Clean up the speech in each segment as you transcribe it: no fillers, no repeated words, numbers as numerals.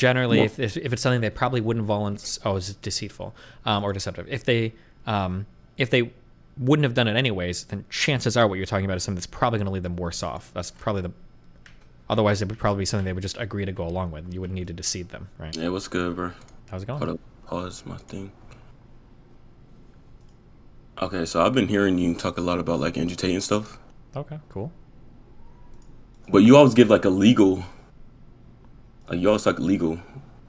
Generally, Well, if it's something they probably wouldn't it's deceitful or deceptive. If they wouldn't have done it anyways, then chances are what you're talking about is something that's probably going to leave them worse off. That's probably the. Otherwise, it would probably be something they would just agree to go along with. You wouldn't need to deceive them, right? yeah, what's good, bro? How's it going? Hold up, pause my thing. Okay, so I've been hearing you talk a lot about like Andrew Tate and stuff, Okay, cool. but you always give like a legal, like you always like legal.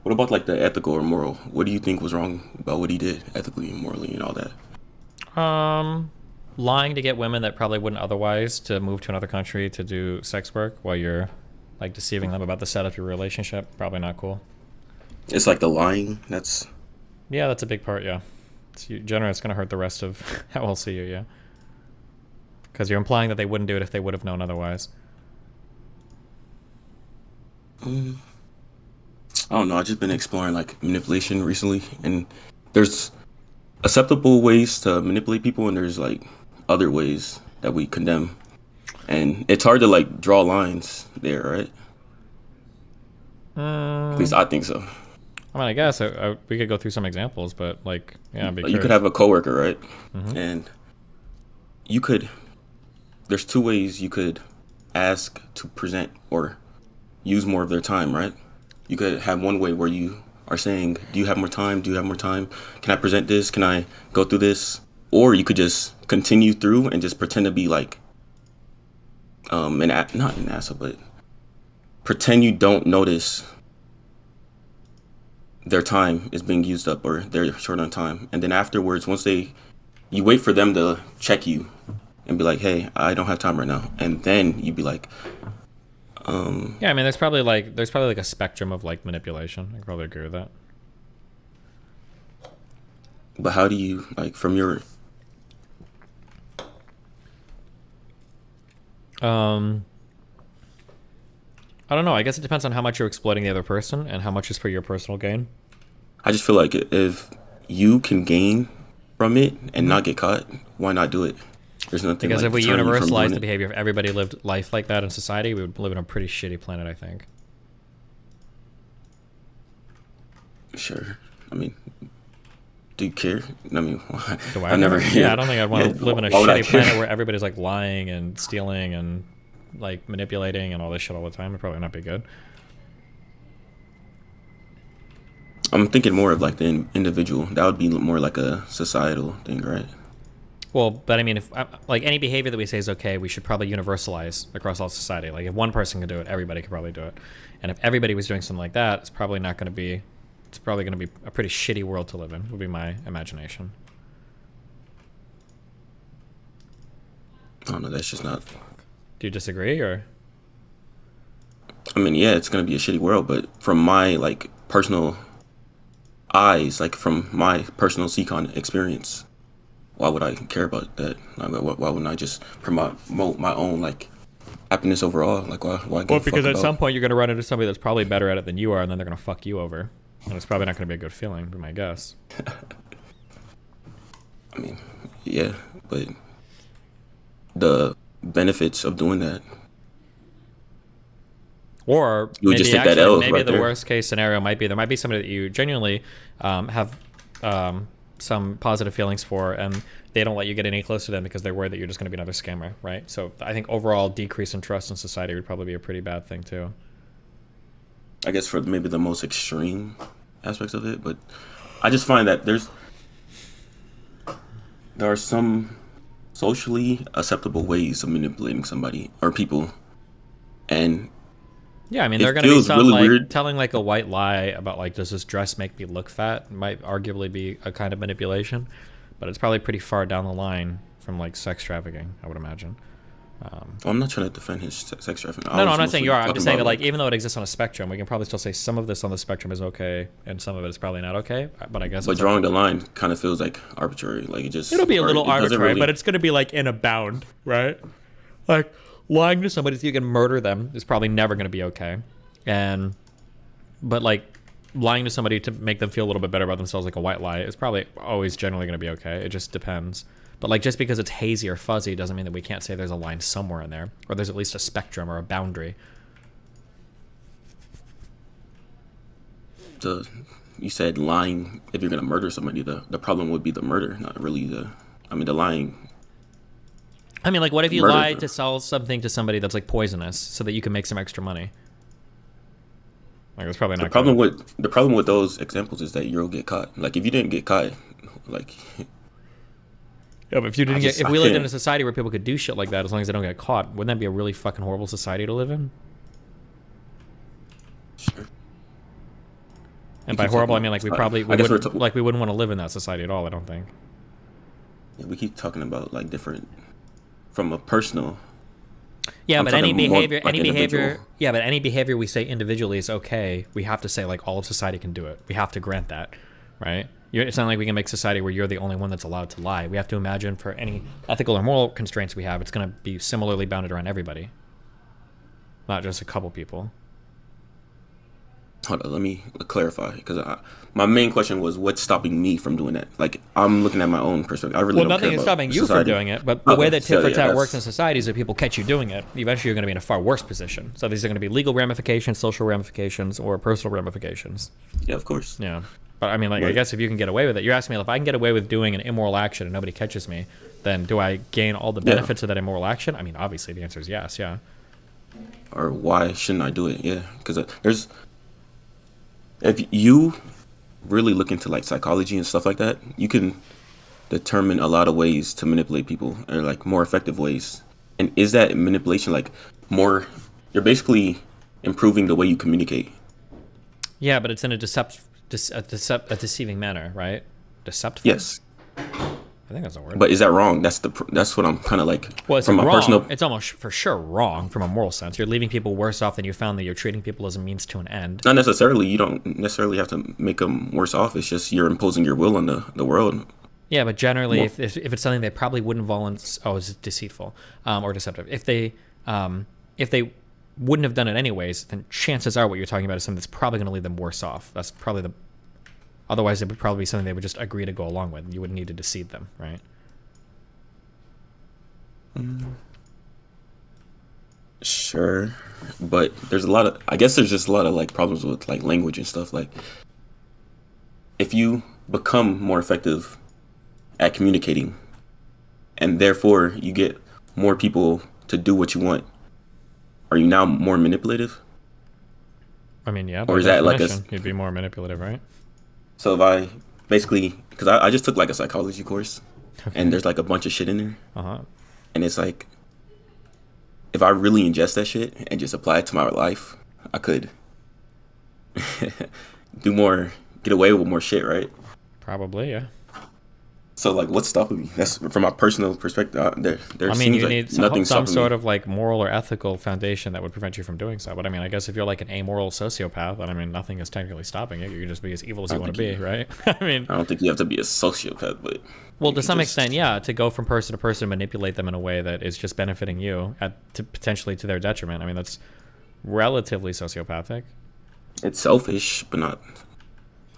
What about like the ethical or moral? What do you think was wrong about what he did ethically and morally and all that? Lying to get women that probably wouldn't otherwise to move to another country to do sex work while you're like deceiving them about the setup of your relationship, probably not cool. It's like the lying. That's Yeah, that's a big part. Yeah, it's going to hurt the rest of how we'll see you. Yeah, because you're implying that they wouldn't do it if they would have known otherwise. I don't know. I've just been exploring like manipulation recently, and there's acceptable ways to manipulate people, and there's like other ways that we condemn, and it's hard to like draw lines there, right? At least I think so. I mean, I guess we could go through some examples, but like, yeah, I'd be Like you could curious. have a coworker, right? And you could. There's two ways you could ask to present or use more of their time, right? You could have one way where you are saying, "Do you have more time? Do you have more time? Can I present this? Can I go through this?" Or you could just continue through and just pretend to be like, not an asshole, but pretend you don't notice their time is being used up or they're short on time, and then afterwards, you wait for them to check you and be like, "Hey, I don't have time right now," and then you'd be like, Yeah, I mean, there's probably like a spectrum of like manipulation. I can probably agree with that. "But how do you like from your?" Um, I don't know. I guess it depends on how much you're exploiting the other person and how much is for your personal gain. I just feel like if you can gain from it and not get caught, why not do it? There's nothing Because like if we deterring you from universalize doing the it. behavior, if everybody lived life like that in society, we would live in a pretty shitty planet, I think. Sure. I mean, do you care? I mean, Do I I never. care? Yeah, I don't think I'd want Yeah, to live in a why would I shitty care? planet where everybody's like lying and stealing and like manipulating and all this shit all the time. It'd probably not be good. I'm thinking more of like the individual. That would be more like a societal thing, right? Well, but I mean, if like any behavior that we say is okay, we should probably universalize across all society. Like if one person can do it, everybody could probably do it. And if everybody was doing something like that, it's probably not going to be. It's probably going to be a pretty shitty world to live in. Would be my imagination. I don't know. That's just not. Do you disagree or? I mean, yeah, it's gonna be a shitty world, but from my like personal eyes, like from my personal nsikan experience, why would I care about that? Like, why wouldn't I just promote my own like happiness overall? Like, why Well, give a fuck because at about? some point you're going to run into somebody that's probably better at it than you are, and then they're going to fuck you over, and it's probably not going to be a good feeling. Be my guess. I mean, yeah, but the benefits of doing that, Or you would just maybe take that actually, L maybe right the there. worst case scenario might be there might be somebody that you genuinely have some positive feelings for, and they don't let you get any closer to them because they're worried that you're just going to be another scammer, right? So I think overall decrease in trust in society would probably be a pretty bad thing too. I guess for maybe the most extreme aspects of it, but I just find that there are some socially acceptable ways of manipulating somebody or people, and Yeah, I mean, it there are going to be feels some really like weird. telling like a white lie about like, does this dress make me look fat? Might arguably be a kind of manipulation, but it's probably pretty far down the line from like sex trafficking, I would imagine. I'm not trying to defend his sex trafficking. I No, was I'm not saying mostly you are. I'm talking just saying about that like even though it exists on a spectrum, we can probably still say some of this on the spectrum is okay and some of it is probably not okay. But I guess but it's up to drawing the line kind of feels like arbitrary. Like it just it'll be a or little it doesn't arbitrary, really. but it's going to be like in a bound, right? Like lying to somebody so you can murder them is probably never going to be okay. And but like lying to somebody to make them feel a little bit better about themselves, like a white lie, is probably always generally going to be okay. It just depends. But like just because it's hazy or fuzzy doesn't mean that we can't say there's a line somewhere in there, or there's at least a spectrum or a boundary. the you said lying. If you're gonna murder somebody, the problem would be the murder, not really the lying. I mean, like, what if you Murder. lied to sell something to somebody that's like poisonous so that you can make some extra money? Like, that's probably not The problem with those examples is that you'll get caught. Like if you didn't get caught, like Yeah, but if you didn't if I we lived in can't. a society where people could do shit like that as long as they don't get caught, wouldn't that be a really fucking horrible society to live in? Sure. And We by keep horrible, I talking mean about like we society. probably I guess we wouldn't want to live in that society at all. I don't think. Yeah, we keep talking about like different from a personal. Yeah, I'm but any talking more behavior, like individual. yeah, but any behavior we say individually is okay. We have to say like all of society can do it. We have to grant that, right? It's not like we can make society where you're the only one that's allowed to lie. We have to imagine for any ethical or moral constraints we have, it's going to be similarly bounded around everybody, not just a couple people. Hold on, let me clarify because my main question was what's stopping me from doing that. Like I'm looking at my own perspective. I really Well, don't nothing care is about stopping you from society. doing it, but the way Okay, that tit so for yeah, tat works in that's society is if people catch you doing it, eventually you're going to be in a far worse position. So these are going to be legal ramifications, social ramifications, or personal ramifications. yeah, of course. Yeah. But I mean, like, I Right. guess if you can get away with it, you're asking me if I can get away with doing an immoral action and nobody catches me, then do I gain all the benefits of that immoral action? I mean, obviously the answer is yes, yeah. Or why shouldn't I do it? Yeah, because there's if you really look into like psychology and stuff like that, you can determine a lot of ways to manipulate people or like more effective ways. And is that manipulation like more? You're basically improving the way you communicate. Yeah, but it's in a deceiving manner, right? Deceptive? Yes, I think that's a word. but is that wrong? That's what I'm kind of like Well, it's from my wrong. personal. It's almost for sure wrong from a moral sense. You're leaving people worse off than you found that you're treating people as a means to an end. Not necessarily. You don't necessarily have to make them worse off. It's just you're imposing your will on the world. Yeah, but generally, Well- if it's something they probably wouldn't it's deceitful or deceptive. If they wouldn't have done it anyways, then chances are what you're talking about is something that's probably going to leave them worse off. That's probably otherwise it would probably be something they would just agree to go along with. You wouldn't need to deceive them, right? Sure, but there's a lot of. I guess there's just a lot of like problems with like language and stuff. Like, if you become more effective at communicating, and therefore you get more people to do what you want, are you now more manipulative? I mean, yeah. Or is that like a? You'd be more manipulative, right? So if I basically, because I just took like a psychology course, and there's like a bunch of shit in there, Uh-huh. and it's like, if I really ingest that shit and just apply it to my life, I could get away with more shit, right? Probably, yeah. So like, what's stopping me? That's from my personal perspective. There I mean, seems you like need nothing some stopping sort me. of like moral or ethical foundation that would prevent you from doing so. But I mean, I guess if you're like an amoral sociopath, then I mean, nothing is technically stopping you. You can just be as evil as you want to be, right? I mean, I don't think you have to be a sociopath, but well, you to can some just- extent, yeah. To go from person to person, manipulate them in a way that is just benefiting you potentially to their detriment. I mean, that's relatively sociopathic. it's selfish, but not.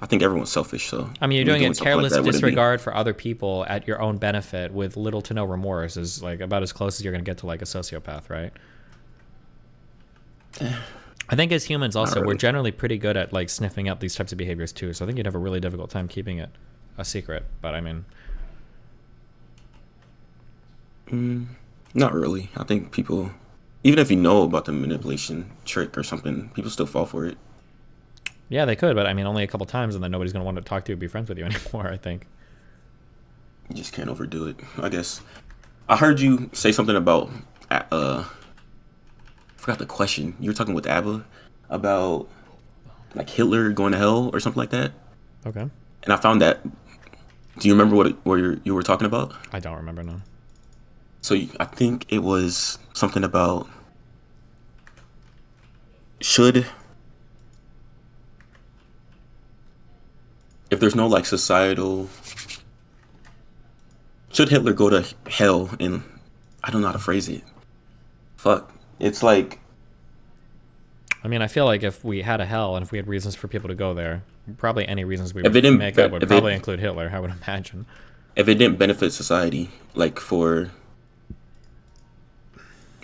I think everyone's selfish, so. I mean, you're me doing it in something like careless that wouldn't be- disregard for other people at your own benefit with little to no remorse is like about as close as you're going to get to like a sociopath, right? I think as humans also, we're really. generally pretty good at like sniffing out these types of behaviors too. So I think you'd have a really difficult time keeping it a secret. But I mean, Not really. I think people, even if you know about the manipulation trick or something, people still fall for it. yeah, they could. But I mean, only a couple times, and then nobody's going to want to talk to you or be friends with you anymore, I think. You just can't overdo it, I guess. I heard you say something about, I forgot the question. You were talking with Abba about like Hitler going to hell or something like that. Okay. And I found that. Do you remember what you were talking about? I don't remember now. So I think it was something about if there's no like societal, should Hitler go to hell? And I don't know how to phrase it. Fuck. It's like, I mean, I feel like if we had a hell and if we had reasons for people to go there, probably any reasons we If would it didn't- make up would if probably it- include Hitler, I would imagine. if it didn't benefit society, like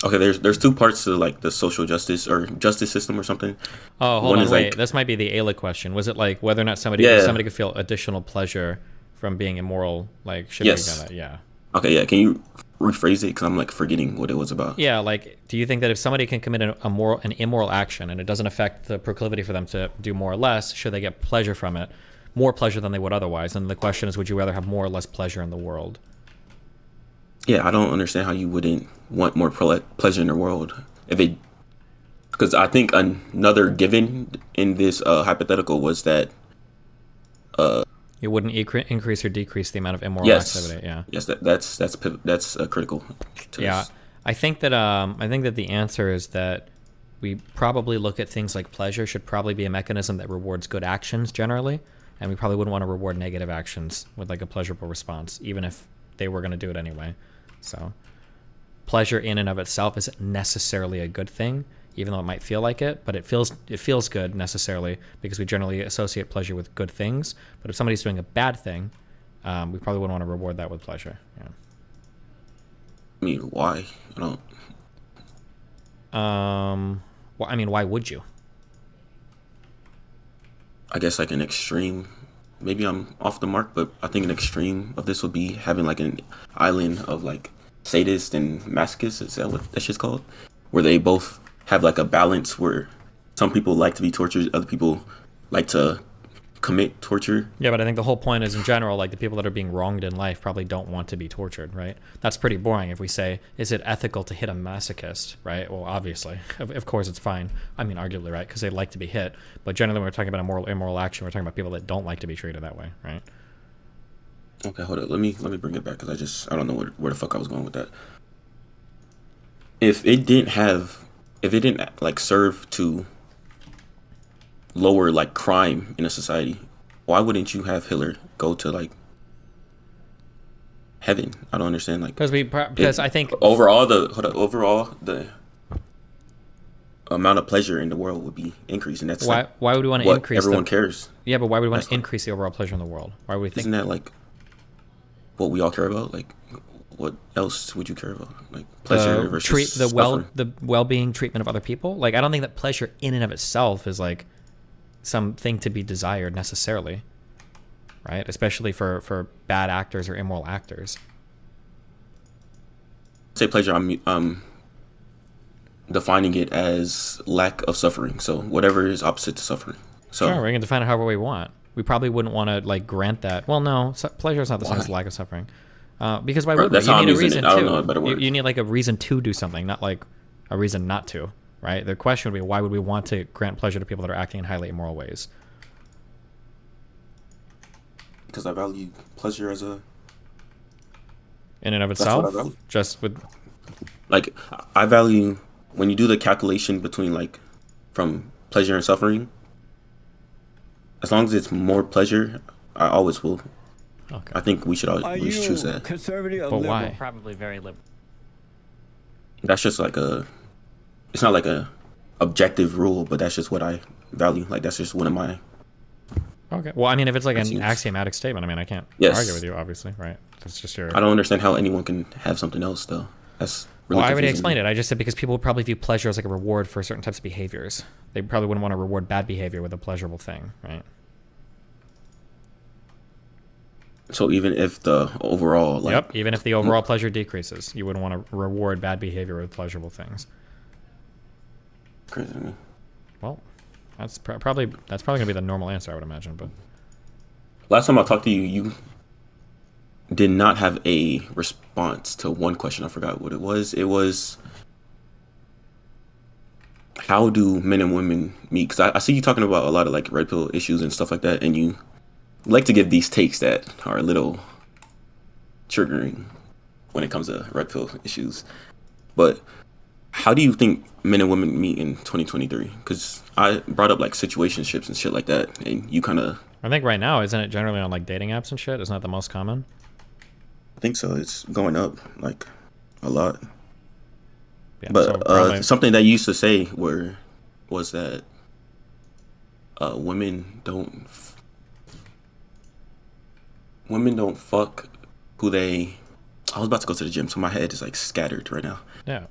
Okay, there's two parts to like the social justice or justice system or something. Oh, hold One on, is wait. like, This might be the Ayla question. Was it like whether or not somebody, if yeah, somebody could feel additional pleasure from being immoral, like should we go yes. that? Yeah. Okay, yeah. Can you rephrase it? Because I'm like forgetting what it was about. Yeah, like, do you think that if somebody can commit an immoral action and it doesn't affect the proclivity for them to do more or less, should they get pleasure from it, more pleasure than they would otherwise? And the question is, would you rather have more or less pleasure in the world? Yeah, I don't understand how you wouldn't want more pleasure in the world if it. Because I think another given in this hypothetical was that It wouldn't increase or decrease the amount of immoral yes, activity. Yeah. yes, that's critical to Yeah, this. I think that the answer is that we probably look at things like pleasure should probably be a mechanism that rewards good actions generally, and we probably wouldn't want to reward negative actions with like a pleasurable response, even if they were going to do it anyway. So pleasure in and of itself isn't necessarily a good thing, even though it might feel like it, but it feels good necessarily because we generally associate pleasure with good things. But if somebody's doing a bad thing, we probably wouldn't want to reward that with pleasure. Yeah. I mean, why? I don't. Well, I mean, why would you? I guess like an extreme. Maybe I'm off the mark, but I think an extreme of this would be having like an island of like sadists and masochists. Is that what that shit's called? Where they both have like a balance where some people like to be tortured, other people like to commit torture. Yeah, but I think the whole point is in general, like the people that are being wronged in life probably don't want to be tortured, right? That's pretty boring if we say, is it ethical to hit a masochist, right? Well, obviously. Of course it's fine. I mean, arguably, right? Because they like to be hit. But generally, when we're talking about a moral, immoral action, we're talking about people that don't like to be treated that way, right? Okay, hold up. Let me bring it back because I don't know where the fuck I was going with that. If it didn't have, if it didn't like serve to lower like crime in a society, why wouldn't you have Hitler go to like heaven? I don't understand. Like, Because I think overall the amount of pleasure in the world would be increased, and that's why like why would we want to what increase everyone the cares. yeah, but why would we want That's to like, increase the overall pleasure in the world? Why would we think isn't that like what we all care about? Like, what else would you care about? Like pleasure versus suffering. the well-being treatment of other people? Like, I don't think that pleasure in and of itself is like something to be desired necessarily, right? Especially for bad actors or immoral actors. Say pleasure. I'm defining it as lack of suffering. So whatever is opposite to suffering. So Sure, we can define it however we want. We probably wouldn't want to like grant that. Well, no, pleasure is not the same why? as lack of suffering. Because why Right, would we? that's You how need I'm a using reason it. I don't to. know a better word. You need like a reason to do something, not like a reason not to, right? The question would be, why would we want to grant pleasure to people that are acting in highly immoral ways? Because I value pleasure as a. In and of That's what I itself, value. just with Like I value when you do the calculation between like from pleasure and suffering. As long as it's more pleasure, I always will. okay. I think we should Are always you choose that. conservative or But liberal? why? Probably very liberal. That's just like a. It's not like a objective rule, but that's just what I value. Like that's just one of my. Okay. Well, I mean, if it's like an Seems- axiomatic statement, I mean, I can't Yes. argue with you, obviously, right? That's just your. I don't understand how anyone can have something else though. That's really Well, I already confusing explained me. it. I just said because people would probably view pleasure as like a reward for certain types of behaviors. They probably wouldn't want to reward bad behavior with a pleasurable thing, right? So even if the overall like Yep. Even if the overall pleasure decreases, you wouldn't want to reward bad behavior with pleasurable things. crazy to me. Well, that's probably gonna be the normal answer, I would imagine. But Last time I talked to you, you did not have a response to one question. I forgot what it was. It was how do men and women meet? Because I see you talking about a lot of like red pill issues and stuff like that, and you like to give these takes that are a little triggering when it comes to red pill issues. But how do you think men and women meet in 2023? Because I brought up like situationships and shit like that, and you kind of I think right now, isn't it generally on like dating apps and shit? Isn't that the most common? I think so. It's going up like a lot. Yeah. But so probably, something that you used to say was that women don't fuck who they. I was about to go to the gym, so my head is like scattered right now. yeah.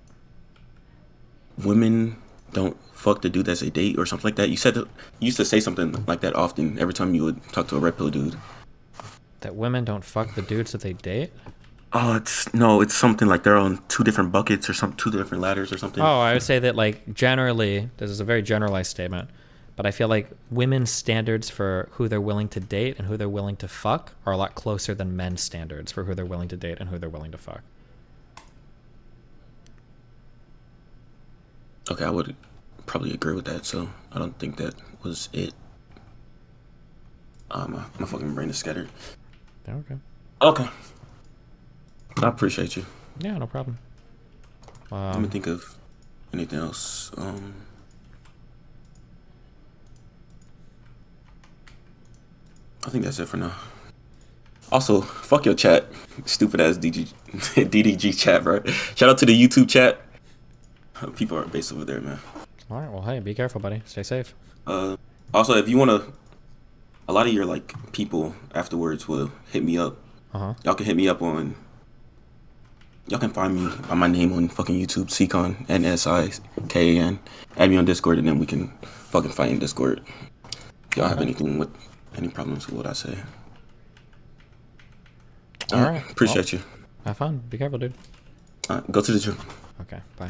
women don't fuck the dude that they date or something like that. You said that, you used to say something like that often every time you would talk to a red pill dude. That women don't fuck the dudes that they date? Oh, it's something like they're on two different buckets or two different ladders or something. Oh, I would say that, like, generally, this is a very generalized statement, but I feel like women's standards for who they're willing to date and who they're willing to fuck are a lot closer than men's standards for who they're willing to date and who they're willing to fuck. Okay, I would probably agree with that. So I don't think that was it. My fucking brain is scattered. Okay. Okay. I appreciate you. Yeah, no problem. Let me think of anything else. I think that's it for now. Also, fuck your chat, stupid ass DDG chat, bro. Shout out to the YouTube chat. People are based over there, man. All right, well, hey, be careful, buddy. Stay safe. Also, if you wanna, a lot of your like people afterwards will hit me up. Y'all can hit me up on. Y'all can find me by my name on fucking YouTube, nsikan, nsikan. Add me on Discord, and then we can fucking fight in Discord. If y'all have any problems with what I say. All right. Appreciate you. Have fun. Be careful, dude. Go to the gym. Okay, bye.